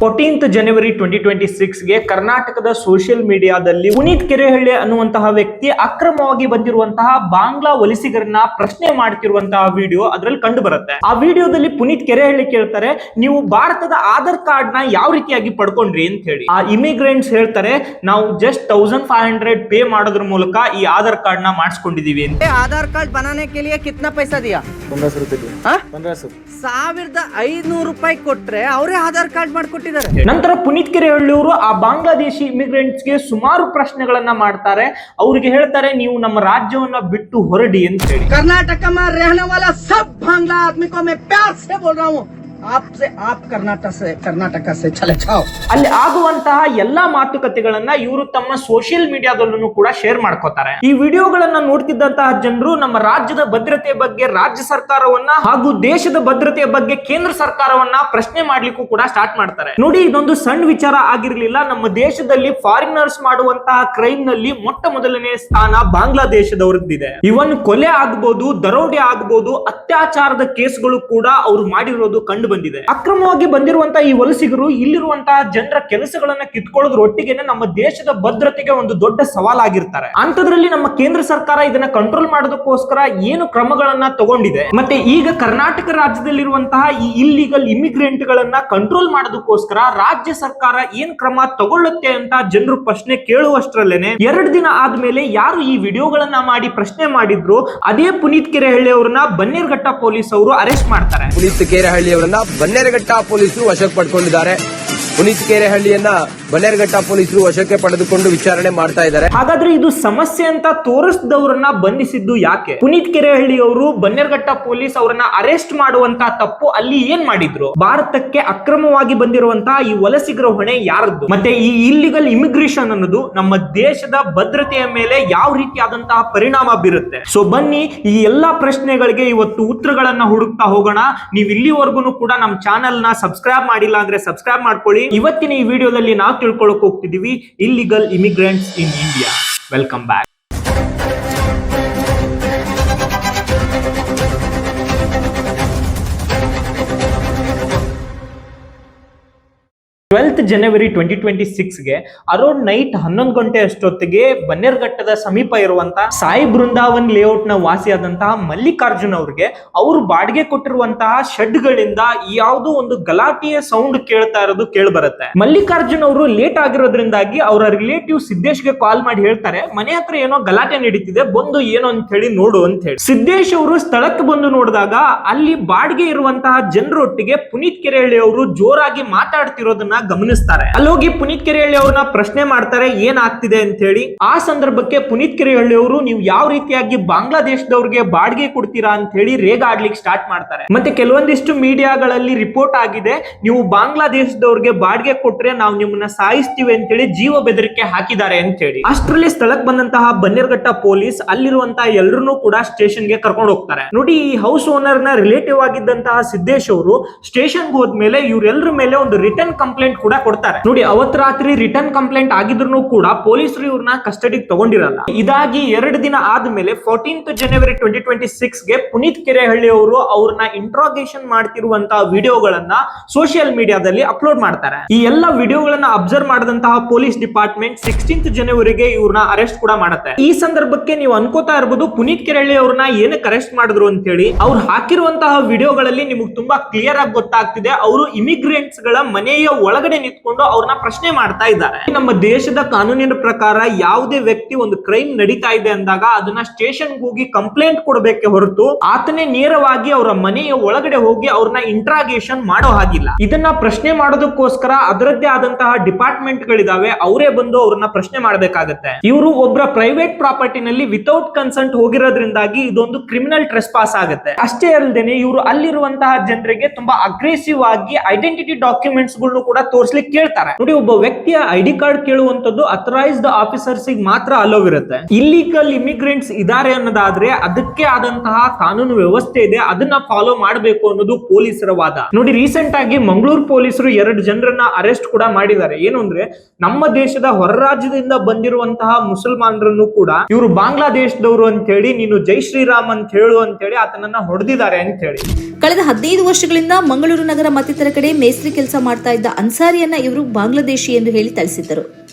14th ಜನವರಿ 2026ಗೆ ಕರ್ನಾಟಕದ social ಮೀಡಿಯಾದಲ್ಲಿ ಪುನೀತ್ ಕೆರೆಹಳ್ಳಿ ಅನ್ನುವಂತಹ ವ್ಯಕ್ತಿ ಅಕ್ರಮವಾಗಿ ಬಂದಿರುವಂತಹ ಬಾಂಗ್ಲಾ ವಲಸಿಗರನ್ನ ಪ್ರಶ್ನೆ ಮಾಡ್ತಿರುವಂತಹ ವಿಡಿಯೋ ಅದರಲ್ಲಿ ಕಂಡು ಬರುತ್ತೆ. ಆ ವಿಡಿಯೋದಲ್ಲಿ ಪುನೀತ್ ಕೆರೆಹಳ್ಳಿ ಕೇಳ್ತಾರೆ, ನೀವು ಭಾರತದ ಆಧಾರ್ ಕಾರ್ಡ್ ನ ಯಾವ ರೀತಿಯಾಗಿ ಪಡ್ಕೊಂಡ್ರಿ ಅಂತ ಹೇಳಿ. ಆ ಇಮಿಗ್ರೆಂಟ್ಸ್ ಹೇಳ್ತಾರೆ, ನಾವು ಜಸ್ಟ್ 1500 ಪೇ ಮಾಡೋದ್ರ ಮೂಲಕ ಈ ಆಧಾರ್ ಕಾರ್ಡ್ ನ ಮಾಡಿಸ್ಕೊಂಡಿದೀವಿ ಅಂತ. आधार कार्ड बनाने के लिए कितना पैसा दिया? 1500 रुपए दिया. 1500. 1500 ರೂಪಾಯಿ ಕೊಟ್ರೆ ಅವರೇ ಆಧಾರ್ ಕಾರ್ಡ್ ಮಾಡ್ಕೊಟ್ಟಿದ್ದಾರೆ. ನಂತರ ಪುನೀತ್ ಕೆರೆಹಳ್ಳಿ ಅವರು ಆ ಬಾಂಗ್ಲಾದೇಶಿ ಇಮಿಗ್ರೆಂಟ್ಸ್ ಗೆ ಸುಮಾರು ಪ್ರಶ್ನೆಗಳನ್ನ ಮಾಡ್ತಾರೆ. ಅವ್ರಿಗೆ ಹೇಳ್ತಾರೆ, ನೀವು ನಮ್ಮ ರಾಜ್ಯವನ್ನ ಬಿಟ್ಟು ಹೊರಡಿ ಅಂತ ಹೇಳಿ. कर्नाटक में रहने वाला सब बांग्ला आदमी को मैं प्यार से बोल रहा हूँ, आपसे आप कर्नाटक से चले जाओ. ಅಲ್ಲಿ ಆಗುವಂತಹ ಎಲ್ಲಾ ಮಾತುಕತೆಗಳನ್ನ ಇವರು ತಮ್ಮ ಸೋಷಿಯಲ್ ಮೀಡಿಯಾದಲ್ಲೂ ಕೂಡ ಶೇರ್ ಮಾಡ್ಕೋತಾರೆ. ಈ ವಿಡಿಯೋಗಳನ್ನ ನೋಡ್ತಿದ್ದಂತಹ ಜನರು ನಮ್ಮ ರಾಜ್ಯದ ಭದ್ರತೆ ಬಗ್ಗೆ ರಾಜ್ಯ ಸರ್ಕಾರವನ್ನ ಹಾಗೂ ದೇಶದ ಭದ್ರತೆಯ ಬಗ್ಗೆ ಕೇಂದ್ರ ಸರ್ಕಾರವನ್ನ ಪ್ರಶ್ನೆ ಮಾಡ್ಲಿಕ್ಕೂ ಕೂಡ ಸ್ಟಾರ್ಟ್ ಮಾಡ್ತಾರೆ. ನೋಡಿ, ಇದೊಂದು ಸಣ್ಣ ವಿಚಾರ ಆಗಿರ್ಲಿಲ್ಲ. ನಮ್ಮ ದೇಶದಲ್ಲಿ ಫಾರಿನರ್ಸ್ ಮಾಡುವಂತಹ ಕ್ರೈಮ್ ನಲ್ಲಿ ಮೊಟ್ಟ ಮೊದಲನೇ ಸ್ಥಾನ ಬಾಂಗ್ಲಾದೇಶದವರದ್ದಿದೆ. ಇವನ್ ಕೊಲೆ ಆಗ್ಬಹುದು, ದರೋಡೆ ಆಗ್ಬಹುದು, ಅತ್ಯಾಚಾರದ ಕೇಸ್ಗಳು ಕೂಡ ಅವರು ಮಾಡಿರೋದು ಕಂಡು ಬಂದಿದೆ. ಅಕ್ರಮವಾಗಿ ಬಂದಿರುವಂತಹ ಈ ವಲಸಿಗರು ಇಲ್ಲಿರುವಂತಹ ಜನರ ಕೆಲಸಗಳನ್ನ ಕಿತ್ಕೊಳ್ಳೋದ್ರೊಟ್ಟಿಗೆನೆ ನಮ್ಮ ದೇಶದ ಭದ್ರತೆಗೆ ಒಂದು ದೊಡ್ಡ ಸವಾಲಾಗಿರ್ತಾರೆ. ಅಂತದ್ರಲ್ಲಿ ನಮ್ಮ ಕೇಂದ್ರ ಸರ್ಕಾರ ಇದನ್ನ ಕಂಟ್ರೋಲ್ ಮಾಡೋದಕ್ಕೋಸ್ಕರ ಏನು ಕ್ರಮಗಳನ್ನ ತಗೊಂಡಿದೆ, ಮತ್ತೆ ಈಗ ಕರ್ನಾಟಕ ರಾಜ್ಯದಲ್ಲಿರುವಂತಹ ಈ ಇಲ್ಲಿಗಲ್ ಇಮಿಗ್ರೆಂಟ್ ಗಳನ್ನ ಕಂಟ್ರೋಲ್ ಮಾಡೋದಕ್ಕೋಸ್ಕರ ರಾಜ್ಯ ಸರ್ಕಾರ ಏನ್ ಕ್ರಮ ತಗೊಳ್ಳುತ್ತೆ ಅಂತ ಜನರು ಪ್ರಶ್ನೆ ಕೇಳುವಷ್ಟರಲ್ಲೇನೆ 2 ದಿನ ಆದ್ಮೇಲೆ ಯಾರು ಈ ವಿಡಿಯೋಗಳನ್ನ ಮಾಡಿ ಪ್ರಶ್ನೆ ಮಾಡಿದ್ರು ಅದೇ ಪುನೀತ್ ಕೆರೆಹಳ್ಳಿ ಅವರನ್ನ ಬನ್ನೇರ್ಘಟ್ಟ ಪೊಲೀಸ್ ಅವರು ಅರೆಸ್ಟ್ ಮಾಡ್ತಾರೆ. ಪುನೀತ್ ಕೆರೆಹಳ್ಳಿ ಅವರನ್ನ ಬನ್ನೇರಘಟ್ಟ ಪೊಲೀಸರು ವಶಕ್ಕೆ ಪಡ್ಕೊಂಡಿದ್ದಾರೆ. ಪುನೀತ್ ಕೆರೆಹಳ್ಳಿಯನ್ನ ಬನ್ನೇರಘಟ್ಟ ಪೊಲೀಸರು ವಶಕ್ಕೆ ಪಡೆದುಕೊಂಡು ವಿಚಾರಣೆ ಮಾಡ್ತಾ ಇದ್ದಾರೆ. ಹಾಗಾದ್ರೆ ಇದು ಸಮಸ್ಯೆ ಅಂತ ತೋರಿಸಿದವರನ್ನ ಬಂಧಿಸಿದ್ದು ಯಾಕೆ? ಪುನೀತ್ ಕೆರೆಹಳ್ಳಿ ಅವರು ಬನ್ನೇರಘಟ್ಟ ಪೊಲೀಸ್ ಅವರನ್ನ ಅರೆಸ್ಟ್ ಮಾಡುವಂತ ತಪ್ಪು ಅಲ್ಲಿ ಏನ್ ಮಾಡಿದ್ರು? ಭಾರತಕ್ಕೆ ಅಕ್ರಮವಾಗಿ ಬಂದಿರುವಂತಹ ಈ ವಲಸಿಗರ ಹೊಣೆ ಯಾರದ್ದು? ಮತ್ತೆ ಈ ಇಲ್ಲಿಗಲ್ ಇಮಿಗ್ರೇಷನ್ ಅನ್ನೋದು ನಮ್ಮ ದೇಶದ ಭದ್ರತೆಯ ಮೇಲೆ ಯಾವ ರೀತಿಯಾದಂತಹ ಪರಿಣಾಮ ಬೀರುತ್ತೆ? ಸೊ ಬನ್ನಿ, ಈ ಎಲ್ಲಾ ಪ್ರಶ್ನೆಗಳಿಗೆ ಇವತ್ತು ಉತ್ತರಗಳನ್ನ ಹುಡುಕ್ತಾ ಹೋಗೋಣ. ನೀವು ಇಲ್ಲಿವರೆಗೂ ಕೂಡ ನಮ್ಮ ಚಾನೆಲ್ ನ ಸಬ್ಸ್ಕ್ರೈಬ್ ಮಾಡಿಲ್ಲ ಅಂದ್ರೆ ಸಬ್ಸ್ಕ್ರೈಬ್ ಮಾಡ್ಕೊಳ್ಳಿ. ಇವತ್ತಿನ ಈ ವಿಡಿಯೋದಲ್ಲಿ ನಾವು ತಿಳ್ಕೊಳ್ಳೋಕೆ ಹೋಗ್ತಿದೀವಿ illegal immigrants in India. Welcome back. ಜನವರಿ 2026ಗೆ ಅರೌಂಡ್ ನೈಟ್ 11 ಗಂಟೆ ಅಷ್ಟೊತ್ತಿಗೆ ಬನ್ನೇರ್ಘಟ್ಟದ ಸಮೀಪ ಇರುವಂತಹ ಸಾಯಿ ಬೃಂದಾವನ್ ಲೇಔಟ್ ನ ವಾಸಿಯಾದಂತಹ ಮಲ್ಲಿಕಾರ್ಜುನ್ ಅವ್ರಿಗೆ ಅವರು ಬಾಡಿಗೆ ಕೊಟ್ಟಿರುವಂತಹ ಶೆಡ್ ಗಳಿಂದ ಯಾವುದೋ ಒಂದು ಗಲಾಟೆಯ ಸೌಂಡ್ ಕೇಳ್ತಾ ಇರೋದು ಕೇಳಿ ಬರುತ್ತೆ. ಮಲ್ಲಿಕಾರ್ಜುನ್ ಅವರು ಲೇಟ್ ಆಗಿರೋದ್ರಿಂದಾಗಿ ಅವರ ರಿಲೇಟಿವ್ ಸಿದ್ದೇಶ್ಗೆ ಕಾಲ್ ಮಾಡಿ ಹೇಳ್ತಾರೆ, ಮನೆ ಹತ್ರ ಏನೋ ಗಲಾಟೆ ನಡೀತಿದೆ, ಬಂದು ಏನೋ ಅಂತ ಹೇಳಿ ನೋಡು ಅಂತ ಹೇಳಿ. ಸಿದ್ದೇಶ್ ಅವರು ಸ್ಥಳಕ್ಕೆ ಬಂದು ನೋಡಿದಾಗ ಅಲ್ಲಿ ಬಾಡಿಗೆ ಇರುವಂತಹ ಜನರೊಟ್ಟಿಗೆ ಪುನೀತ್ ಕೆರೆಹಳ್ಳಿ ಅವರು ಜೋರಾಗಿ ಮಾತಾಡ್ತಿರೋದನ್ನ ಗಮನಿಸ್ತಾರೆ. ಅಲ್ಲೋಗಿ ಪುನೀತ್ ಕೆರೆಹಳ್ಳಿ ಅವ್ರನ್ನ ಪ್ರಶ್ನೆ ಮಾಡ್ತಾರೆ, ಏನ್ ಆಗ್ತಿದೆ ಅಂತ ಹೇಳಿ. ಆ ಸಂದರ್ಭಕ್ಕೆ ಪುನೀತ್ ಕೆರೆಹಳ್ಳಿ ಅವರು, ನೀವು ಯಾವ ರೀತಿಯಾಗಿ ಬಾಂಗ್ಲಾದೇಶದವ್ರಿಗೆ ಬಾಡಿಗೆ ಕೊಡ್ತೀರಾ ಅಂತ ಹೇಳಿ ರೇಗ ಆಡ್ಲಿಕ್ಕೆ ಸ್ಟಾರ್ಟ್ ಮಾಡ್ತಾರೆ. ಮತ್ತೆ ಕೆಲವೊಂದಿಷ್ಟು ಮೀಡಿಯಾಗಳಲ್ಲಿ ರಿಪೋರ್ಟ್ ಆಗಿದೆ, ನೀವು ಬಾಂಗ್ಲಾದೇಶದವ್ರಿಗೆ ಬಾಡಿಗೆ ಕೊಟ್ರೆ ನಾವು ನಿಮ್ಮನ್ನ ಸಾಯಿಸ್ತೀವಿ ಅಂತ ಹೇಳಿ ಜೀವ ಬೆದರಿಕೆ ಹಾಕಿದ್ದಾರೆ ಅಂತ ಹೇಳಿ. ಅಷ್ಟರಲ್ಲಿ ಸ್ಥಳಕ್ಕೆ ಬಂದಂತಹ ಬನ್ನೇರ್ಘಟ್ಟ ಪೊಲೀಸ್ ಅಲ್ಲಿರುವಂತಹ ಎಲ್ಲರನ್ನೂ ಕೂಡ ಸ್ಟೇಷನ್ ಗೆ ಕರ್ಕೊಂಡು ಹೋಗ್ತಾರೆ. ನೋಡಿ, ಈ ಹೌಸ್ ಓನರ್ ನ ರಿಲೇಟಿವ್ ಆಗಿದ್ದಂತಹ ಸಿದ್ದೇಶ್ ಅವರು ಸ್ಟೇಷನ್ ಹೋದ್ಮೇಲೆ ಇವರೆಲ್ಲರ ಮೇಲೆ ಒಂದು ರಿಟರ್ನ್ ಕಂಪ್ಲೇಂಟ್ ಕೂಡ ಕೊಡ್ತಾರೆ. ನೋಡಿ, ಅವತ್ತು ರಾತ್ರಿ ರಿಟರ್ನ್ ಕಂಪ್ಲೇಂಟ್ ಆಗಿದ್ರು ಕೂಡ ಪೊಲೀಸರು ಇವ್ರನ್ನ ಕಸ್ಟಡಿಗೆ ತಗೊಂಡಿರಲ್ಲ. ಇದಾಗಿ 2 ದಿನ ಆದ್ಮೇಲೆ 14th ಜನವರಿ 2026ಗೆ ಪುನೀತ್ ಕೆರೆಹಳ್ಳಿ ಅವರು ಅವ್ರನ್ನ ಇಂಟ್ರಾಗೇಷನ್ ಮಾಡ್ತಿರುವಂತಹ ವಿಡಿಯೋಗಳನ್ನ ಸೋಷಿಯಲ್ ಮೀಡಿಯಾದಲ್ಲಿ ಅಪ್ಲೋಡ್ ಮಾಡ್ತಾರೆ. ಈ ಎಲ್ಲ ವಿಡಿಯೋಗಳನ್ನ ಅಬ್ಸರ್ವ್ ಮಾಡಿದಂತಹ ಪೊಲೀಸ್ ಡಿಪಾರ್ಟ್ಮೆಂಟ್ 16th ಜನವರಿಗೆ ಇವ್ರನ್ನ ಅರೆಸ್ಟ್ ಕೂಡ ಮಾಡುತ್ತೆ. ಈ ಸಂದರ್ಭಕ್ಕೆ ನೀವು ಅನ್ಕೋತಾ ಇರಬಹುದು, ಪುನೀತ್ ಕೆರೆಹಳ್ಳಿ ಅವ್ರನ್ನ ಏನಕ್ಕೆ ಅರೆಸ್ಟ್ ಮಾಡಿದ್ರು ಅಂತ ಹೇಳಿ. ಅವ್ರು ಹಾಕಿರುವಂತಹ ವಿಡಿಯೋಗಳಲ್ಲಿ ನಿಮಗೆ ತುಂಬಾ ಕ್ಲಿಯರ್ ಆಗಿ ಗೊತ್ತಾಗ್ತಿದೆ, ಅವರು ಇಮಿಗ್ರೆಂಟ್ಸ್ ಗಳ ಮನೆಯ ಒಳಗಡೆ ನಿಂತ್ಕೊಂಡು ಅವ್ರನ್ನ ಪ್ರಶ್ನೆ ಮಾಡ್ತಾ ಇದ್ದಾರೆ. ನಮ್ಮ ದೇಶದ ಕಾನೂನಿನ ಪ್ರಕಾರ ಯಾವುದೇ ವ್ಯಕ್ತಿ ಒಂದು ಕ್ರೈಮ್ ನಡೀತಾ ಇದೆ ಅಂದಾಗ ಅದನ್ನ ಸ್ಟೇಷನ್ ಹೋಗಿ ಕಂಪ್ಲೇಂಟ್ ಕೊಡಬೇಕೆ ಹೊರತು ಆತನೇ ನೇರವಾಗಿ ಅವರ ಮನೆಯ ಒಳಗಡೆ ಹೋಗಿ ಅವ್ರನ್ನ ಇಂಟ್ರಾಗೇಷನ್ ಮಾಡೋ ಹಾಗಿಲ್ಲ. ಇದನ್ನ ಪ್ರಶ್ನೆ ಮಾಡೋದಕ್ಕೋಸ್ಕರ ಅದರದ್ದೇ ಆದಂತಹ ಡಿಪಾರ್ಟ್ಮೆಂಟ್ ಗಳಿದಾವೆ, ಅವರೇ ಬಂದು ಅವ್ರನ್ನ ಪ್ರಶ್ನೆ ಮಾಡಬೇಕಾಗತ್ತೆ. ಇವರು ಒಬ್ಬರ ಪ್ರೈವೇಟ್ ಪ್ರಾಪರ್ಟಿನಲ್ಲಿ ವಿತೌಟ್ ಕನ್ಸೆಂಟ್ ಹೋಗಿರೋದ್ರಿಂದಾಗಿ ಇದೊಂದು ಕ್ರಿಮಿನಲ್ ಟ್ರೆಸ್ಪಾಸ್ ಆಗುತ್ತೆ. ಅಷ್ಟೇ ಅಲ್ಲದೆ ಇವರು ಅಲ್ಲಿರುವಂತಹ ಜನರಿಗೆ ತುಂಬಾ ಅಗ್ರೆಸಿವ್ ಆಗಿ ಐಡೆಂಟಿಟಿ ಡಾಕ್ಯುಮೆಂಟ್ಸ್ ಗಳನ್ನು ಕೂಡ ತೋರಿಸ್ಲಿಕ್ಕೆ ಕೇಳ್ತಾರೆ. ನೋಡಿ, ಒಬ್ಬ ವ್ಯಕ್ತಿಯ ಐಡಿ ಕಾರ್ಡ್ ಕೇಳುವಂತದ್ದು ಅಥರೈಸ್ಡ್ ಆಫೀಸರ್ಸ್ ಮಾತ್ರ ಅಲೋವ್ ಇರುತ್ತೆ. ಇಲ್ಲಿಗಲ್ ಇಮಿಗ್ರೆಂಟ್ಸ್ ಇದಾರೆ ಅನ್ನೋದಾದ್ರೆ ಅದಕ್ಕೆ ಆದಂತಹ ಕಾನೂನು ವ್ಯವಸ್ಥೆ ಇದೆ, ಅದನ್ನ ಫಾಲೋ ಮಾಡಬೇಕು ಅನ್ನೋದು ಪೊಲೀಸರ ವಾದ. ನೋಡಿ, ರೀಸೆಂಟ್ ಆಗಿ ಮಂಗಳೂರು ಪೊಲೀಸರು 2 ಜನರನ್ನ ಅರೆಸ್ಟ್ ಕೂಡ ಮಾಡಿದ್ದಾರೆ. ಏನು ಅಂದ್ರೆ, ನಮ್ಮ ದೇಶದ ಹೊರ ರಾಜ್ಯದಿಂದ ಬಂದಿರುವಂತಹ ಮುಸಲ್ಮಾನರನ್ನು ಕೂಡ ಇವರು ಬಾಂಗ್ಲಾದೇಶದವರು ಅಂತ ಹೇಳಿ, ನೀನು ಜೈ ಶ್ರೀರಾಮ್ ಅಂತ ಹೇಳು ಅಂತ ಹೇಳಿ ಆತನನ್ನ ಹೊಡೆದಿದ್ದಾರೆ ಅಂತ ಹೇಳಿ. ಕಳೆದ 15 ವರ್ಷಗಳಿಂದ ಮಂಗಳೂರು ನಗರ ಮತ್ತಿತರ ಕಡೆ ಮೇಸ್ತ್ರಿ ಕೆಲಸ ಮಾಡ್ತಾ ಇದ್ದ ಅನ್ಸರ್ ಅನ್ಸಾರಿಯನ್ನ ಇವರು ಬಾಂಗ್ಲಾದೇಶಿ ಎಂದು ಹೇಳಿ ಥಳಿಸಿದ್ದರು.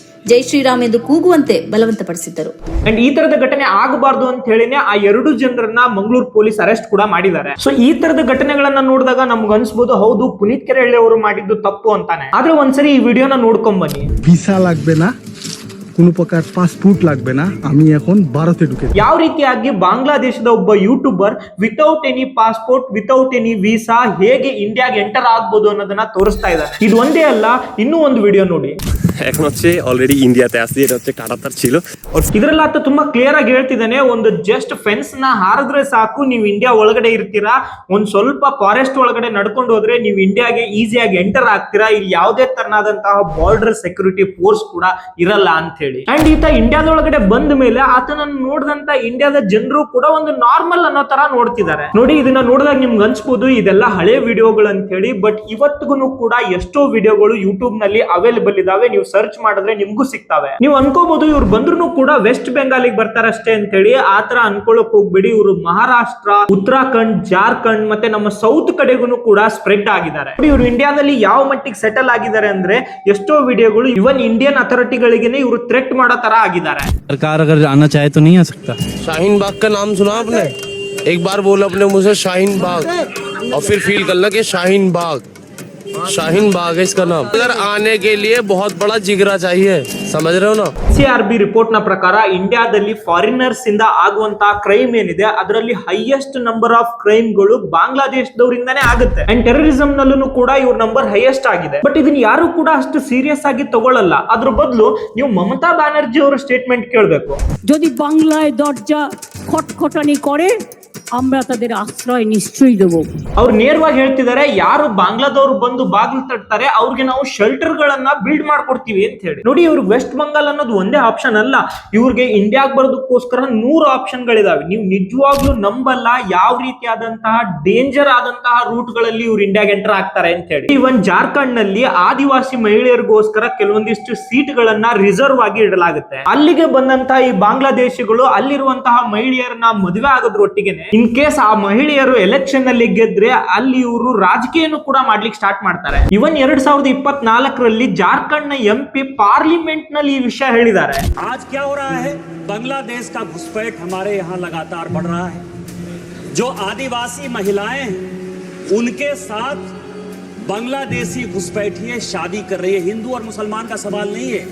ಜೈ ಶ್ರೀರಾಮ್ ಎಂದು ಕೂಗುವಂತೆ ಬಲವಂತಪಡಿಸಿದ್ದರು. ಅಂಡ್ ಈ ತರದ ಘಟನೆ ಆಗಬಾರ್ದು ಅಂತ ಹೇಳಿನೇ ಆ 2 ಜನರನ್ನ ಮಂಗಳೂರು ಪೊಲೀಸ್ ಅರೆಸ್ಟ್ ಕೂಡ ಮಾಡಿದ್ದಾರೆ. ಸೊ ಈ ತರದ ಘಟನೆಗಳನ್ನ ನೋಡಿದಾಗ ನಮ್ಗೆ ಅನ್ಸ್ಬೋದು, ಹೌದು ಪುನೀತ್ ಕೆರೆಹಳ್ಳಿ ಅವರು ಮಾಡಿದ್ದು ತಪ್ಪು ಅಂತಾನೆ. ಆದ್ರೆ ಒಂದ್ಸರಿ ಈ ವಿಡಿಯೋನ ನೋಡ್ಕೊಂಡ್ ಬನ್ನಿ. ভিসা লাগবে না, কোনো প্রকার পাসপোর্ট লাগবে না, আমি এখন ভারতে ঢুকে ಯಾವ ರೀತಿಯಾಗಿ ಬಾಂಗ್ಲಾದೇಶದ ಒಬ್ಬ YouTuber without any passport without any visa ಹೇಗೆ ಇಂಡಿಯಾಗೆ ಎಂಟರ್ ಆಗ್ಬೋದು ಅನ್ನೋದನ್ನ ತೋರಿಸ್ತಾ ಇದ್ದಾರೆ. ಇದು ಒಂದೇ ಅಲ್ಲ, ಇನ್ನೂ ಒಂದು ವಿಡಿಯೋ ನೋಡಿ. এখন হচ্ছে অলরেডি ইন্ডিয়াতে আসছে, এটা হচ্ছে কাটাতার ছিল। ಇದ್ರಲ್ಲಿ ಆತ ತುಂಬಾ ಕ್ಲಿಯರ್ ಆಗಿ ಹೇಳ್ತಿದ್ದಾನೆ, ಒಂದು ಜಸ್ಟ್ ಫೆನ್ಸ್ ನ ಹಾರಿದ್ರೆ ಸಾಕು ನೀವು ಇಂಡಿಯಾ ಒಳಗಡೆ ಇರ್ತೀರಾ, ಒಂದ್ ಸ್ವಲ್ಪ ಫಾರೆಸ್ಟ್ ಒಳಗಡೆ ನಡ್ಕೊಂಡು ಹೋದ್ರೆ ನೀವು ಇಂಡಿಯಾಗೆ ಈಸಿಯಾಗಿ ಎಂಟರ್ ಆಗ್ತೀರಾ, ಇಲ್ಲಿ ಯಾವುದೇ ತರನಾದಂತಹ ಬಾರ್ಡರ್ ಸೆಕ್ಯೂರಿಟಿ ಫೋರ್ಸ್ ಕೂಡ ಇರಲ್ಲ ಅಂತ ಹೇಳಿ. ಅಂಡ್ ಈತ ಇಂಡಿಯಾದೊಳಗಡೆ ಬಂದ ಮೇಲೆ ಆತನನ್ನು ನೋಡಿದಂತ ಇಂಡಿಯಾದ ಜನರು ಕೂಡ ಒಂದು ನಾರ್ಮಲ್ ಅನ್ನೋ ತರ ನೋಡ್ತಿದ್ದಾರೆ. ನೋಡಿ, ಇದನ್ನ ನೋಡಿದಾಗ ನಿಮ್ಗೆ ಅನ್ಸ್ಬೋದು ಇದೆಲ್ಲ ಹಳೆ ವಿಡಿಯೋಗಳು ಅಂತ ಹೇಳಿ, ಬಟ್ ಇವತ್ತಿಗೂ ಕೂಡ ಎಷ್ಟೋ ವಿಡಿಯೋಗಳು ಯೂಟ್ಯೂಬ್ ನಲ್ಲಿ ಅವೈಲೇಬಲ್ ಇದಾವೆ. ನೀವು ಸರ್ಚ್ ಮಾಡಿದ್ರೆ ನಿಮ್ಗೂ ಸಿಗ್ತಾವೆ. ನೀವು ಅನ್ಕೋಬಹುದು ಇವ್ರು ಬಂದ್ರು ಕೂಡ ವೆಸ್ಟ್ ಬೆಂಗಾಲಿಗೆ ಬರ್ತಾರಷ್ಟೇ ಅಂತ ಹೇಳಿ. ಆತರ ಅನ್ಕೊಳ್ಳಕ್ ಹೋಗ್ಬಿಡಿ, ಇವರು ಮಹಾರಾಷ್ಟ್ರ, ಉತ್ತರಾಖಂಡ್, ಜಾರ್ಖಂಡ್ ಮತ್ತೆ ನಮ್ಮ ಸೌತ್ ಕಡೆಗೂ ಕೂಡ ಸ್ಪ್ರೆಡ್ ಆಗಿದ್ದಾರೆ. ಇವರು ಇಂಡಿಯಾದಲ್ಲಿ ಯಾವ ಮಟ್ಟಿಗೆ ಸೆಟಲ್ ಆಗಿದ್ದಾರೆ ಅಂದ್ರೆ ಎಷ್ಟೋ ವಿಡಿಯೋಗಳು ಇವನ್ ಇಂಡಿಯನ್ ಅಥಾರಿಟಿಗಳಿಗೆನೆ ಇವರು ಥ್ರೆಟ್ ಮಾಡೋ ತರ ಆಗಿದ್ದಾರೆ. सरकार अगर आना चाहे तो नहीं आ सकता। शाहीन बाग का नाम सुना आपने? एक बार बोला अपने मुंह से शाहीन बाग, और फिर फील करना कि शाहीन बाग है इसका नाम। अगर आने के लिए बहुत बड़ा जिगरा चाहिए, समझ रहे हो ना? CRB ರಿಪೋರ್ಟ್ ನ ಪ್ರಕಾರ ಇಂಡಿಯಾದಲ್ಲಿ ಫಾರಿನರ್ಸ್ ಇಂದ ಆಗುವಂತಹ ಕ್ರೈಮ್ ಏನಿದೆ ಅದರಲ್ಲಿ ಹೈಯೆಸ್ಟ್ ನಂಬರ್ ಆಫ್ ಕ್ರೈಮ್ ಗಳು ಬಾಂಗ್ಲಾದೇಶದವರಿಂದಾನೇ ಆಗುತ್ತೆ. ಅಂಡ್ ಟೆರರಿಸಂ ನಲ್ಲೂ ಕೂಡ ಇವ್ರ ನಂಬರ್ ಹೈಯೆಸ್ಟ್ ಆಗಿದೆ. ಬಟ್ ಇದನ್ನ ಯಾರು ಕೂಡ ಅಷ್ಟು ಸೀರಿಯಸ್ ಆಗಿ ತಗೊಳ್ಳಲ್ಲ. ಅದ್ರ ಬದಲು ನೀವು ಮಮತಾ ಬ್ಯಾನರ್ಜಿ ಅವರ ಸ್ಟೇಟ್ಮೆಂಟ್ ಕೇಳಬೇಕು. যদি বাংলায় দরজা খটখটানি করে আমরা তাদের আশ্রয় নিশ্চয়ই দেব। ಅವ್ರು ನೇರವಾಗಿ ಹೇಳ್ತಿದ್ದಾರೆ, ಯಾರು ಬಾಂಗ್ಲಾದವ್ರು ಬಂದು ಬಾಗಿಲು ತಟ್ತಾರೆ ಅವ್ರಿಗೆ ನಾವು ಶೆಲ್ಟರ್ ಗಳನ್ನ ಬಿಲ್ಡ್ ಮಾಡ್ಕೊಡ್ತೀವಿ ಅಂತ ಹೇಳಿ. ನೋಡಿ, ಇವ್ರಿಗೆ ವೆಸ್ಟ್ ಬಂಗಾಲ್ ಅನ್ನೋದು ಒಂದೇ ಆಪ್ಷನ್ ಅಲ್ಲ, ಇವ್ರಿಗೆ ಇಂಡಿಯಾಗ್ ಬರೋದಕ್ಕೋಸ್ಕರ 100 ಆಪ್ಷನ್ ಗಳಿದಾವೆ. ನೀವು ನಿಜವಾಗ್ಲೂ ನಂಬಲ್ಲ ಯಾವ ರೀತಿಯಾದಂತಹ ಡೇಂಜರ್ ಆದಂತಹ ರೂಟ್ ಗಳಲ್ಲಿ ಇವ್ರು ಇಂಡಿಯಾಗೆ ಎಂಟರ್ ಆಗ್ತಾರೆ ಅಂತ ಹೇಳಿ. ಇವನ್ ಜಾರ್ಖಂಡ್ ನಲ್ಲಿ ಆದಿವಾಸಿ ಮಹಿಳೆಯರಿಗೋಸ್ಕರ ಕೆಲವೊಂದಿಷ್ಟು ಸೀಟ್ ಗಳನ್ನ ರಿಸರ್ವ್ ಆಗಿ ಇಡಲಾಗುತ್ತೆ. ಅಲ್ಲಿಗೆ ಬಂದಂತಹ ಈ ಬಾಂಗ್ಲಾದೇಶಿಗಳು ಅಲ್ಲಿರುವಂತಹ ಮಹಿಳೆಯರನ್ನ ಮದುವೆ ಆಗೋದ್ರೊಟ್ಟಿಗೆನೆ ಇನ್ ಕೇಸ್ ಆ ಮಹಿಳೆಯರು ಎಲೆಕ್ಷನ್ ನಲ್ಲಿ ಗೆದ್ರೆ ಅಲ್ಲಿ ಇವರು ರಾಜಕೀಯನೂ ಕೂಡ ಮಾಡ್ಲಿಕ್ಕೆ ಸ್ಟಾರ್ಟ್ ಮಾಡ್ತಾರೆ. ಇವನ್ 2024ರಲ್ಲಿ ಜಾರ್ಖಂಡ್ ನ MP ಪಾರ್ಲಿಮೆಂಟ್ ನಲ್ಲಿ ಈ ವಿಷಯ ಹೇಳಿದ್ದಾರೆ. आज क्या हो रहा है? बांग्लादेश का घुसपैठ हमारे यहाँ लगातार बढ़ रहा है। जो आदिवासी महिलाएं हैं उनके साथ बांग्लादेशी घुसपैठिए शादी कर रही है। हिंदू और मुसलमान का सवाल नहीं है।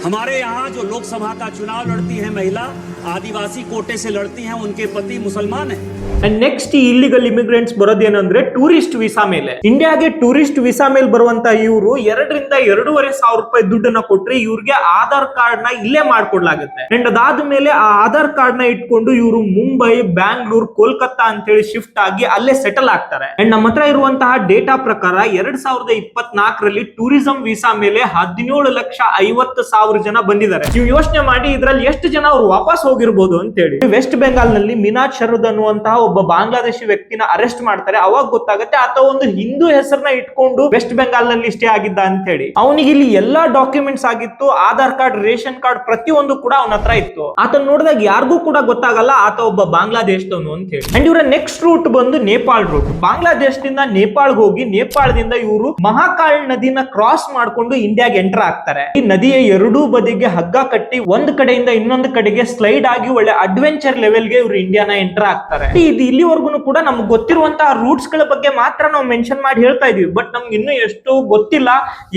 हमारे यहाँ जो लोकसभा का चुनाव लड़ती है महिला, आदिवासी कोटे से लड़ती हैं, उनके पति मुसलमान हैं। ಅಂಡ್ ನೆಕ್ಸ್ಟ್ ಇಲ್ಲಿಗಲ್ ಇಮಿಗ್ರೆಂಟ್ಸ್ ಬರೋದೇನಂದ್ರೆ ಟೂರಿಸ್ಟ್ ವೀಸಾ ಮೇಲೆ. ಇಂಡಿಯಾಗೆ ಟೂರಿಸ್ಟ್ ವೀಸಾ ಮೇಲೆ ಬರುವಂತ ಇವರು 2,000 ರಿಂದ 2,500 ರೂಪಾಯಿ ದುಡ್ಡನ್ನ ಕೊಟ್ರೆ ಇವ್ರಿಗೆ ಆಧಾರ್ ಕಾರ್ಡ್ ನ ಇಲ್ಲೇ ಮಾಡ್ಕೊಡ್ಲಾಗುತ್ತೆ. ಅಂಡ್ ಅದಾದ್ಮೇಲೆ ಆ ಆಧಾರ್ ಕಾರ್ಡ್ ನ ಇಟ್ಕೊಂಡು ಇವರು ಮುಂಬೈ, ಬ್ಯಾಂಗ್ಳೂರ್, ಕೋಲ್ಕತ್ತಾ ಅಂತ ಹೇಳಿ ಶಿಫ್ಟ್ ಆಗಿ ಅಲ್ಲೇ ಸೆಟಲ್ ಆಗ್ತಾರೆ. ಅಂಡ್ ನಮ್ಮ ಹತ್ರ ಇರುವಂತಹ ಡೇಟಾ ಪ್ರಕಾರ 2024ರಲ್ಲಿ ಟೂರಿಸಂ ವೀಸಾ ಮೇಲೆ 17,50,000 ಜನ ಬಂದಿದ್ದಾರೆ. ನೀವು ಯೋಚನೆ ಮಾಡಿ ಇದ್ರಲ್ಲಿ ಎಷ್ಟು ಜನ ಅವ್ರು ವಾಪಸ್ ಹೋಗಿರ್ಬೋದು ಅಂತ ಹೇಳಿ. ವೆಸ್ಟ್ ಬೆಂಗಾಲ್ ನಲ್ಲಿ ಮಿನಾಜ್ ಶರದ್ ಅನ್ನುವಂತಹ ಒಬ್ಬ ಬಾಂಗ್ಲಾದೇಶಿ ವ್ಯಕ್ತಿನ ಅರೆಸ್ಟ್ ಮಾಡ್ತಾರೆ. ಅವಾಗ ಗೊತ್ತಾಗುತ್ತೆ ಆತ ಒಂದು ಹಿಂದೂ ಹೆಸರನ್ನ ಇಟ್ಕೊಂಡು ವೆಸ್ಟ್ ಬೆಂಗಾಲ್ ನಲ್ಲಿ ಸ್ಟೇ ಆಗಿದ್ದ ಅಂತ ಹೇಳಿ. ಅವನಿಗೆ ಇಲ್ಲಿ ಎಲ್ಲಾ ಡಾಕ್ಯುಮೆಂಟ್ಸ್ ಆಗಿತ್ತು, ಆಧಾರ್ ಕಾರ್ಡ್, ರೇಷನ್ ಕಾರ್ಡ್ ಪ್ರತಿಯೊಂದು ಕೂಡ ಅವನ ಹತ್ರ ಇತ್ತು. ಆತ ನೋಡಿದಾಗ ಯಾರಿಗೂ ಕೂಡ ಗೊತ್ತಾಗಲ್ಲ ಆತ ಒಬ್ಬ ಬಾಂಗ್ಲಾದೇಶದವನು ಅಂತ ಹೇಳಿ. ಅಂಡ್ ಇವರ ನೆಕ್ಸ್ಟ್ ರೂಟ್ ಬಂದು ನೇಪಾಳ್ ರೂಟ್. ಬಾಂಗ್ಲಾದೇಶದಿಂದ ನೇಪಾಳ್ ಹೋಗಿ ನೇಪಾಳದಿಂದ ಇವರು ಮಹಾಕಾಳ್ ನದಿನ ಕ್ರಾಸ್ ಮಾಡ್ಕೊಂಡು ಇಂಡಿಯಾಗೆ ಎಂಟರ್ ಆಗ್ತಾರೆ. ಈ ನದಿಯ ಎರಡೂ ಬದಿಗೆ ಹಗ್ಗ ಕಟ್ಟಿ ಒಂದ್ ಕಡೆಯಿಂದ ಇನ್ನೊಂದು ಕಡೆಗೆ ಸ್ಲೈಡ್ ಆಗಿ ಒಳ್ಳೆ ಅಡ್ವೆಂಚರ್ ಲೆವೆಲ್ಗೆ ಇವರು ಇಂಡಿಯಾನ ಎಂಟರ್ ಆಗ್ತಾರೆ. ಇದು ಇಲ್ಲಿವರೆಗೂ ಕೂಡ ನಮ್ಗೆ ಗೊತ್ತಿರುವಂತಹ ರೂಟ್ಸ್ ಗಳ ಬಗ್ಗೆ ಮಾತ್ರ ನಾವು ಮೆನ್ಷನ್ ಮಾಡಿ ಹೇಳ್ತಾ ಇದೀವಿ. ಬಟ್ ನಮ್ಗೆ ಇನ್ನೂ ಎಷ್ಟು ಗೊತ್ತಿಲ್ಲ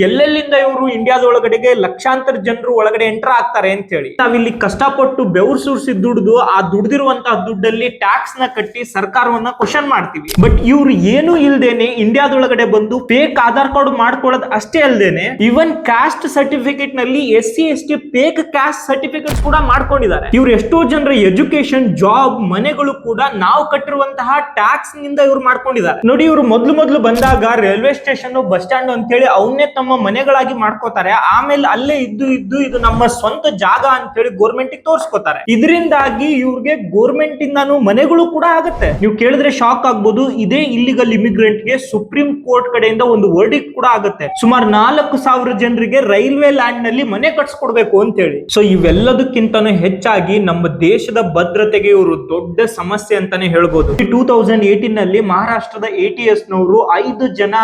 ಎಲ್ಲೆಲ್ಲಿಂದ ಇವರು ಇಂಡಿಯಾದೊಳಗಡೆಗೆ ಲಕ್ಷಾಂತರ ಜನರು ಒಳಗಡೆ ಎಂಟರ್ ಆಗ್ತಾರೆ ಅಂತ ಹೇಳಿ. ನಾವಿಲ್ಲಿ ಕಷ್ಟಪಟ್ಟು ಬೆವರು ಸುರಿಸಿ ದುಡ್ದು ಆ ದುಡ್ದಿರುವಂತಹ ದುಡ್ಡಲ್ಲಿ ಟ್ಯಾಕ್ಸ್ ನ ಕಟ್ಟಿ ಸರ್ಕಾರವನ್ನ ಕ್ವಶನ್ ಮಾಡ್ತೀವಿ. ಬಟ್ ಇವ್ರು ಏನು ಇಲ್ದೇನೆ ಇಂಡಿಯಾದೊಳಗಡೆ ಬಂದು ಫೇಕ್ ಆಧಾರ್ ಕಾರ್ಡ್ ಮಾಡ್ಕೊಳ್ಳೋದು ಅಷ್ಟೇ ಅಲ್ದೇನೆ ಇವನ್ ಕ್ಯಾಸ್ಟ್ ಸರ್ಟಿಫಿಕೇಟ್ ನಲ್ಲಿ SC ST fake caste certificate ಕೂಡ ಮಾಡ್ಕೊಂಡಿದ್ದಾರೆ. ಇವ್ರು ಎಷ್ಟೋ ಜನರ ಎಜುಕೇಶನ್, ಜಾಬ್, ಮನೆಗಳು ಕೂಡ ನಾವು ಕಟ್ಟಿರುವಂತಹ ಟ್ಯಾಕ್ಸ್ ನಿಂದ ಇವ್ರು ಮಾಡ್ಕೊಂಡಿದ್ದಾರೆ. ನೋಡಿ, ಇವರು ಮೊದ್ಲು ಬಂದಾಗ ರೈಲ್ವೆ ಸ್ಟೇಷನ್, ಬಸ್ ಸ್ಟ್ಯಾಂಡ್ ಅಂತ ಹೇಳಿ ಅವನ್ನೇ ತಮ್ಮ ಮನೆಗಳಾಗಿ ಮಾಡ್ಕೋತಾರೆ. ಆಮೇಲೆ ಅಲ್ಲೇ ಇದ್ದು ಇದು ನಮ್ಮ ಸ್ವಂತ ಜಾಗ ಅಂತ ಹೇಳಿ ಗೋರ್ಮೆಂಟ್ ತೋರಿಸ್ಕೋತಾರೆ. ಇದರಿಂದಾಗಿ ಇವ್ರಿಗೆ ಗೋರ್ಮೆಂಟ್ ಇಂದಾನು ಮನೆಗಳು ಕೂಡ ಆಗುತ್ತೆ. ನೀವು ಕೇಳಿದ್ರೆ ಶಾಕ್ ಆಗ್ಬೋದು. ಇದೇ ಇಲ್ಲಿಗಲ್ ಇಮಿಗ್ರೆಂಟ್ ಗೆ ಸುಪ್ರೀಂ ಕೋರ್ಟ್ ಕಡೆಯಿಂದ ಒಂದು ವರ್ಡಿಕ್ಟ್ ಕೂಡ ಆಗುತ್ತೆ. ಸುಮಾರು 4,000 ಜನರಿಗೆ ರೈಲ್ವೆ ಲ್ಯಾಂಡ್ ನಲ್ಲಿ ಮನೆ ಕಟ್ಸ್ಕೊಡ್ಬೇಕು ಅಂತ ಹೇಳಿ. ಸೊ ಇವೆಲ್ಲದಕ್ಕಿಂತನೂ ಹೆಚ್ಚಾಗಿ ನಮ್ಮ ದೇಶದ ಭದ್ರತೆಗೆ ಇವರು ದೊಡ್ಡ ಸಮಸ್ಯೆ ಅಂತಾನೆ ಹೇಳ್ಬೋದು. 2018 ನಲ್ಲಿ ಮಹಾರಾಷ್ಟ್ರದ ATS ನವರು 5 ಜನ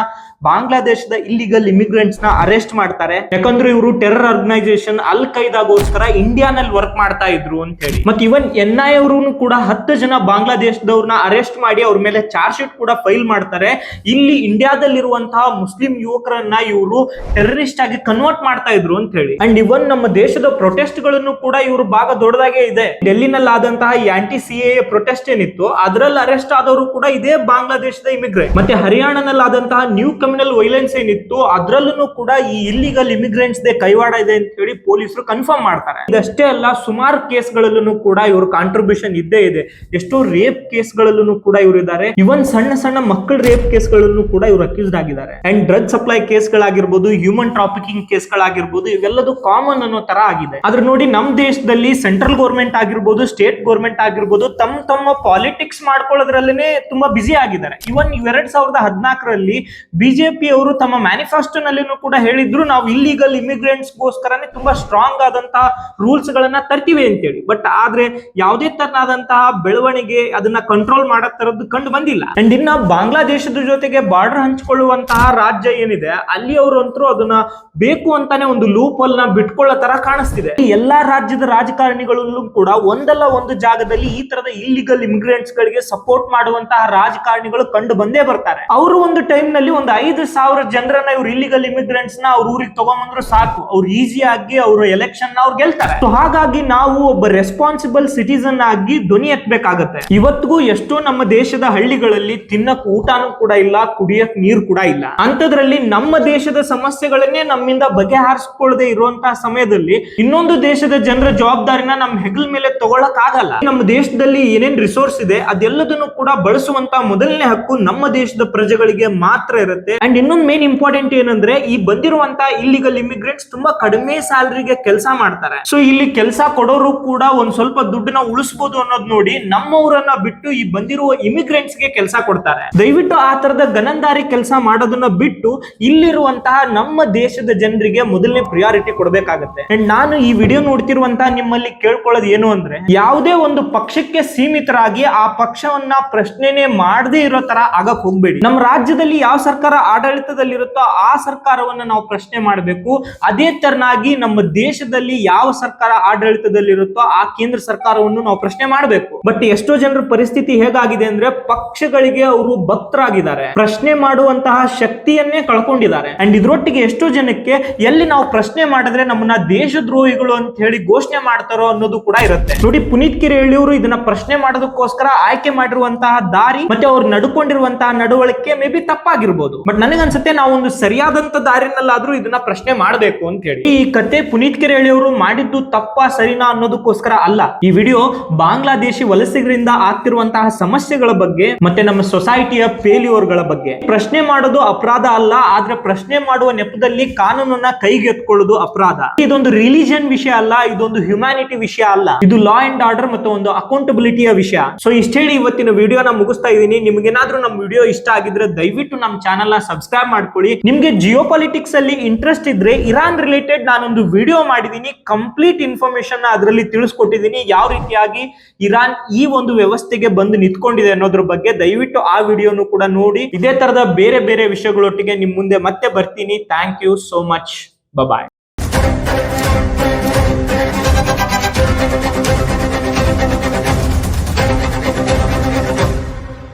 ಬಾಂಗ್ಲಾದೇಶದ ಇಲ್ಲಿಗಲ್ ಇಮಿಗ್ರೆಂಟ್ಸ್ ನ ಅರೆಸ್ಟ್ ಮಾಡ್ತಾರೆ. ಯಾಕಂದ್ರೆ ಇವರು ಟೆರರ್ ಆರ್ಗನೈಸೇಷನ್ ಅಲ್ ಖೈದಾಗೋಸ್ಕರ ಇಂಡಿಯಾನಲ್ಲಿ ವರ್ಕ್ ಮಾಡ್ತಾ ಇದ್ರು ಅಂತ ಹೇಳಿ. ಮತ್ತೆ ಇವನ್ NI ಅವರು ಕೂಡ 10 ಜನ ಬಾಂಗ್ಲಾದೇಶದವ್ರನ್ನ ಅರೆಸ್ಟ್ ಮಾಡಿ ಅವ್ರ ಮೇಲೆ ಚಾರ್ಜ್ ಶೀಟ್ ಕೂಡ ಫೈಲ್ ಮಾಡ್ತಾರೆ. ಇಲ್ಲಿ ಇಂಡಿಯಾದಲ್ಲಿರುವಂತಹ ಮುಸ್ಲಿಂ ಯುವಕರನ್ನ ಇವರು ಟೆರರಿಸ್ಟ್ ಆಗಿ ಕನ್ವರ್ಟ್ ಮಾಡ್ತಾ ಇದ್ರು ಅಂತ ಹೇಳಿ. ಅಂಡ್ ಇವನ್ ನಮ್ಮ ದೇಶದ ಪ್ರೊಟೆಸ್ಟ್ ಗಳನ್ನು ಕೂಡ ಇವರು ಭಾಗ ದೊಡ್ಡದಾಗೆ ಇದೆ. ಡೆಲ್ಲಿನಲ್ಲಿ ಆದಂತಹ ಈ ಆಂಟಿ CAA ಪ್ರೊಟೆಸ್ಟ್ ಏನಿತ್ತು ಅದರಲ್ಲಿ ಅರೆಸ್ಟ್ ಆದವರು ಕೂಡ ಇದೇ ಬಾಂಗ್ಲಾದೇಶದ ಇಮಿಗ್ರೆಂಟ್. ಮತ್ತೆ ಹರಿಯಾಣನಲ್ಲಿ ಆದಂತಹ ನ್ಯೂ ಕಮ್ಯುನಲ್ ವೈಲೆನ್ಸ್ ಏನಿತ್ತು ಅದ್ರಲ್ಲೂ ಕೂಡ ಈ ಇಲ್ಲಿಗಲ್ ಇಮಿಗ್ರೆಂಟ್ಸ್ ದೇ ಕೈವಾಡ ಇದೆ ಅಂತ ಹೇಳಿ ಪೊಲೀಸರು ಕನ್ಫರ್ಮ್ ಮಾಡ್ತಾರೆ. ಇದಷ್ಟೇ ಅಲ್ಲ, ಸುಮಾರು ಕೇಸ್ಗಳಲ್ಲೂ ಕೂಡ ಇವ್ರ ಕಾಂಟ್ರಿಬ್ಯೂಷನ್ ಇದ್ದೇ ಇದೆ. ಎಷ್ಟೋ ರೇಪ್ ಕೇಸ್ಗಳಲ್ಲೂ ಕೂಡ ಇವರು ಇದ್ದಾರೆ. ಇವನ್ ಸಣ್ಣ ಸಣ್ಣ ಮಕ್ಕಳ ರೇಪ್ ಕೇಸ್ಗಳಲ್ಲೂ ಕೂಡ ಇವರು ಅಕ್ಯೂಸ್ಡ್ ಆಗಿದ್ದಾರೆ. ಅಂಡ್ ಡ್ರಗ್ ಸಪ್ಲೈ ಕೇಸ್ಗಳಾಗಿರ್ಬೋದು, ಹ್ಯೂಮನ್ ಟ್ರಾಫಿಕಿಂಗ್ ಕೇಸ್ಗಳಾಗಿರ್ಬೋದು, ಇವೆಲ್ಲದು ಕಾಮನ್ ಅನ್ನೋ ತರ ಆಗಿದೆ. ಆದ್ರೆ ನೋಡಿ, ನಮ್ ದೇಶದಲ್ಲಿ ಸೆಂಟ್ರಲ್ ಗೌರ್ಮೆಂಟ್ ಆಗಿರ್ಬೋದು, ಸ್ಟೇಟ್ ಗೌರ್ಮೆಂಟ್ ಆಗಿರ್ಬೋದು, ತಮ್ಮ ಪಾಲಿಟಿಕ್ಸ್ ಮಾಡ್ಕೊಳ್ಳೋದ್ರಲ್ಲೇನೆ ತುಂಬಾ ಬಿಸಿ ಆಗಿದ್ದಾರೆ. ಇವನ್ 2014ರಲ್ಲಿ ಬಿಜೆಪಿ ಅವರು ತಮ್ಮ ಮ್ಯಾನಿಫೆಸ್ಟೋ ನಲ್ಲಿನೂ ಕೂಡ ಹೇಳಿದ್ರು, ನಾವು ಇಲ್ಲಿಗಲ್ ಇಮಿಗ್ರೆಂಟ್ಸ್ ಗೋಸ್ಕರನೇ ತುಂಬಾ ಸ್ಟ್ರಾಂಗ್ ಆದಂತಹ ರೂಲ್ಸ್ ಗಳನ್ನ ತರ್ತೀವಿ ಅಂತೇಳಿ. ಬಟ್ ಆದ್ರೆ ಯಾವುದೇ ತರನಾದಂತಹ ಬೆಳವಣಿಗೆ ಅದನ್ನ ಕಂಟ್ರೋಲ್ ಮಾಡೋ ತರದ್ದು ಕಂಡು ಬಂದಿಲ್ಲ. ಅಂಡ್ ಇನ್ನ ಬಾಂಗ್ಲಾದೇಶದ ಜೊತೆಗೆ ಬಾರ್ಡರ್ ಹಂಚಿಕೊಳ್ಳುವಂತಹ ರಾಜ್ಯ ಏನಿದೆ ಅಲ್ಲಿ ಅವರು ಅಂತರೂ ಅದನ್ನ ಬೇಕು ಅಂತಾನೆ ಒಂದು ಲೂಪ್ ಹೋಲ್ ನ ಬಿಟ್ಕೊಳ್ಳೋ ತರ ಕಾಣಿಸ್ತಿದೆ. ಎಲ್ಲಾ ರಾಜ್ಯದ ರಾಜಕಾರಣಿಗಳಲ್ಲೂ ಕೂಡ ಒಂದಲ್ಲ ಒಂದು ಜಾಗದಲ್ಲಿ ಈ ತರದ ಇಲ್ಲಿಗಲ್ ಇಮಿಗ್ರೆಂಟ್ಸ್ ಗಳಿಗೆ ಸಪೋರ್ಟ್ ಮಾಡುವಂತಹ ರಾಜಕಾರಣಿಗಳು ಕಂಡು ಬಂದೇ ಬರ್ತಾರೆ. ಅವರು ಒಂದು ಟೈಮ್ ನಲ್ಲಿ ಒಂದು 5,000 ಜನರನ್ನ ಇವ್ರು ಇಲ್ಲಿಗಲ್ ಇಮಿಗ್ರೆಂಟ್ಸ್ ನ ಅವ್ರ ಊರಿಗೆ ತಗೊಂಡ್ಬಂದ್ರು ಸಾಕು, ಅವ್ರು ಈಸಿಯಾಗಿ ಅವ್ರ ಎಲೆಕ್ಷನ್ ಅವ್ರು ಗೆಲ್ತಾರೆ. ಸೊ ಹಾಗಾಗಿ ನಾವು ಒಬ್ಬ ರೆಸ್ಪಾನ್ಸಿಬಲ್ ಸಿಟಿಸನ್ ಆಗಿ ಧ್ವನಿ ಎತ್ತಬೇಕಾಗತ್ತೆ. ಇವತ್ತಿಗೂ ಎಷ್ಟೋ ನಮ್ಮ ದೇಶದ ಹಳ್ಳಿಗಳಲ್ಲಿ ತಿನ್ನಕ್ ಊಟನೂ ಕೂಡ ಇಲ್ಲ, ಕುಡಿಯಕ್ ನೀರು ಕೂಡ ಇಲ್ಲ. ಅಂತದ್ರಲ್ಲಿ ನಮ್ಮ ದೇಶದ ಸಮಸ್ಯೆಗಳನ್ನೇ ನಮ್ಮಿಂದ ಬಗೆಹರಿಸಿಕೊಳ್ಳದೆ ಇರುವಂತಹ ಸಮಯದಲ್ಲಿ ಇನ್ನೊಂದು ದೇಶದ ಜನರ ಜವಾಬ್ದಾರಿನ ನಮ್ಮ ಹೆಗಲ ಮೇಲೆ ತಗೊಳಕ್ ಆಗಲ್ಲ. ನಮ್ಮ ದೇಶದಲ್ಲಿ ಏನೇನ್ ರಿಸೋರ್ಸ್ ಇದೆ ಅದೆಲ್ಲದನ್ನು ಕೂಡ ಬಳಸುವಂತ ಮೊದಲನೇ ಹಕ್ಕು ನಮ್ಮ ದೇಶದ ಪ್ರಜೆಗಳಿಗೆ ಮಾತ್ರ ಇರುತ್ತೆ. ಅಂಡ್ ಇನ್ನೊಂದು ಮೇನ್ ಇಂಪಾರ್ಟೆಂಟ್ ಏನಂದ್ರೆ, ಈ ಬಂದಿರುವಂತಹ ಇಲ್ಲಿಗಲ್ ಇಮಿಗ್ರೆಂಟ್ಸ್ ತುಂಬಾ ಕಡಿಮೆ ಸ್ಯಾಲರಿಗೆ ಕೆಲಸ ಮಾಡ್ತಾರೆ. ಸೊ ಇಲ್ಲಿ ಕೆಲಸ ಕೊಡೋರು ಕೂಡ ಒಂದ್ ಸ್ವಲ್ಪ ದುಡ್ಡನ್ನ ಉಳಿಸಬಹುದು ಅನ್ನೋದು ನೋಡಿ ನಮ್ಮವರನ್ನ ಬಿಟ್ಟು ಈ ಬಂದಿರುವ ಇಮಿಗ್ರೆಂಟ್ಸ್ ಗೆ ಕೆಲಸ ಕೊಡ್ತಾರೆ. ದಯವಿಟ್ಟು ಆ ತರದ ಗನಂದಾರಿ ಕೆಲಸ ಮಾಡೋದನ್ನ ಬಿಟ್ಟು ಇಲ್ಲಿರುವಂತಹ ನಮ್ಮ ದೇಶದ ಜನರಿಗೆ ಮೊದಲನೇ ಪ್ರಿಯಾರಿಟಿ ಕೊಡಬೇಕಾಗತ್ತೆ. ಅಂಡ್ ನಾನು ಈ ವಿಡಿಯೋ ನೋಡ್ತಿರುವಂತಹ ನಿಮ್ಮಲ್ಲಿ ಕೇಳ್ಕೊಳ್ಳೋದು ಏನು ಅಂದ್ರೆ, ಯಾವುದೇ ಒಂದು ಪಕ್ಷಕ್ಕೆ ಸೀಮಿತರಾಗಿ ಆ ಪಕ್ಷವನ್ನ ಪ್ರಶ್ನೆನೇ ಮಾಡದೇ ಇರೋ ತರ ಆಗಕ್ ಹೋಗ್ಬೇಡಿ. ನಮ್ಮ ರಾಜ್ಯದಲ್ಲಿ ಯಾವ ಸರ್ಕಾರ ಆಡಳಿತದಲ್ಲಿರುತ್ತೋ ಆ ಸರ್ಕಾರವನ್ನ ನಾವು ಪ್ರಶ್ನೆ ಮಾಡಬೇಕು. ಅದೇ ತರನಾಗಿ ನಮ್ಮ ದೇಶದಲ್ಲಿ ಯಾವ ಸರ್ಕಾರ ಆಡಳಿತದಲ್ಲಿರುತ್ತೋ ಆ ಕೇಂದ್ರ ಸರ್ಕಾರವನ್ನು ನಾವು ಪ್ರಶ್ನೆ ಮಾಡಬೇಕು. ಬಟ್ ಎಷ್ಟೋ ಜನರ ಪರಿಸ್ಥಿತಿ ಹೇಗಾಗಿದೆ ಅಂದ್ರೆ, ಪಕ್ಷಗಳಿಗೆ ಅವರು ಭಕ್ತರಾಗಿದ್ದಾರೆ, ಪ್ರಶ್ನೆ ಮಾಡುವಂತಹ ಶಕ್ತಿಯನ್ನೇ ಕಳ್ಕೊಂಡಿದ್ದಾರೆ. ಅಂಡ್ ಇದ್ರೊಟ್ಟಿಗೆ ಎಷ್ಟೋ ಜನಕ್ಕೆ ಎಲ್ಲಿ ನಾವು ಪ್ರಶ್ನೆ ಮಾಡಿದ್ರೆ ನಮ್ಮನ್ನ ದೇಶದ್ರೋಹಿಗಳು ಅಂತ ಹೇಳಿ ಘೋಷಣೆ ಮಾಡ್ತಾರೋ ಅನ್ನೋದು ಕೂಡ ಇರುತ್ತೆ. ನೋಡಿ, ಪುನೀತ್ ಕಿರೇಳಿ ಅವರು ಇದನ್ನ ಪ್ರಶ್ನೆ ಮಾಡೋದಕ್ಕೋಸ್ಕರ ಆಯ್ಕೆ ಮಾಡಿರುವಂತಹ ದಾರಿ ಮತ್ತೆ ಅವ್ರು ನಡ್ಕೊಂಡಿರುವಂತಹ ನಡವಳಿಕೆ ಮೇ ಬಿ ತಪ್ಪಾಗಿರ್ಬೋದು. ಬಟ್ ನನಗನ್ಸುತ್ತೆ ನಾವು ಒಂದು ಸರಿಯಾದಂತ ದಾರಿನಲ್ಲಾದ್ರೂ ಇದನ್ನ ಪ್ರಶ್ನೆ ಮಾಡಬೇಕು ಅಂತ ಹೇಳಿ. ಈ ಕತೆ ಪುನೀತ್ ಕಿರೇಳಿ ಅವರು ಮಾಡಿದ್ದು ತಪ್ಪಾ ಸರಿನಾ ಅನ್ನೋದಕ್ಕೋಸ್ಕರ ಅಲ್ಲ. ಈ ವಿಡಿಯೋ ಬಾಂಗ್ಲಾದೇಶಿ ವಲಸಿಗರಿಂದ ಆಗ್ತಿರುವಂತಹ ಸಮಸ್ಯೆಗಳ ಬಗ್ಗೆ ಮತ್ತೆ ನಮ್ಮ ಸೊಸೈಟಿಯ ಫೇಲ್ಯೂರ್ ಗಳ ಬಗ್ಗೆ. ಪ್ರಶ್ನೆ ಮಾಡೋದು ಅಪರಾಧ ಅಲ್ಲ, ಆದ್ರೆ ಪ್ರಶ್ನೆ ಮಾಡುವ ನೆಪದಲ್ಲಿ ಕಾನೂನನ್ನ ಕೈಗೆತ್ಕೊಳ್ಳೋದು ಅಪರಾಧ. ಇದೊಂದು ರಿಲಿಜನ್ ವಿಷಯ ಅಲ್ಲ, ಇದೊಂದು ಹ್ಯುಮ್ಯಾನಿಟಿ ವಿಷಯ ಅಲ್ಲ, ಇದು ಲಾ ಅಂಡ್ ಆರ್ಡರ್ ಮತ್ತು ಒಂದು ಅಕೌಂಟಬಿಲಿಟಿಯ ವಿಷಯ. ಸೊ ಇಷ್ಟ ಹೇಳಿ ಇವತ್ತಿನ ವಿಡಿಯೋನ ಮುಗಿಸ್ತಾ ಇದೀನಿ. ನಿಮ್ಗೇನಾದ್ರೂ ನಮ್ಮ ವಿಡಿಯೋ ಇಷ್ಟ ಆಗಿದ್ರೆ ದಯವಿಟ್ಟು ನಮ್ಮ ಚಾನಲ್ ನ ಸಬ್ಸ್ಕ್ರೈಬ್ ಮಾಡ್ಕೊಳ್ಳಿ. ನಿಮ್ಗೆ ಜಿಯೋ ಪಾಲಿಟಿಕ್ಸ್ ಅಲ್ಲಿ ಇಂಟ್ರೆಸ್ಟ್ ಇದ್ರೆ ಇರಾನ್ ರಿಲೇಟೆಡ್ ನಾನೊಂದು ವಿಡಿಯೋ ಮಾಡಿದೀನಿ, ಕಂಪ್ಲೀಟ್ ಇನ್ಫಾರ್ಮೇಶನ್ ಅದರಲ್ಲಿ ತಿಳಿಸ್ಕೊಟ್ಟಿದ್ದೀನಿ. ಯಾವ ರೀತಿಯಾಗಿ ಇರಾನ್ ಈ ಒಂದು ವ್ಯವಸ್ಥೆಗೆ ಬಂದು ನಿಂತ್ಕೊಂಡಿದೆ ಅನ್ನೋದ್ರ ಬಗ್ಗೆ ದಯವಿಟ್ಟು ಆ ವಿಡಿಯೋನು ಕೂಡ ನೋಡಿ. ಇದೇ ತರದ ಬೇರೆ ಬೇರೆ ವಿಷಯಗಳೊಟ್ಟಿಗೆ ನಿಮ್ ಮುಂದೆ ಮತ್ತೆ ಬರ್ತೀನಿ. Thank you so much. Bye.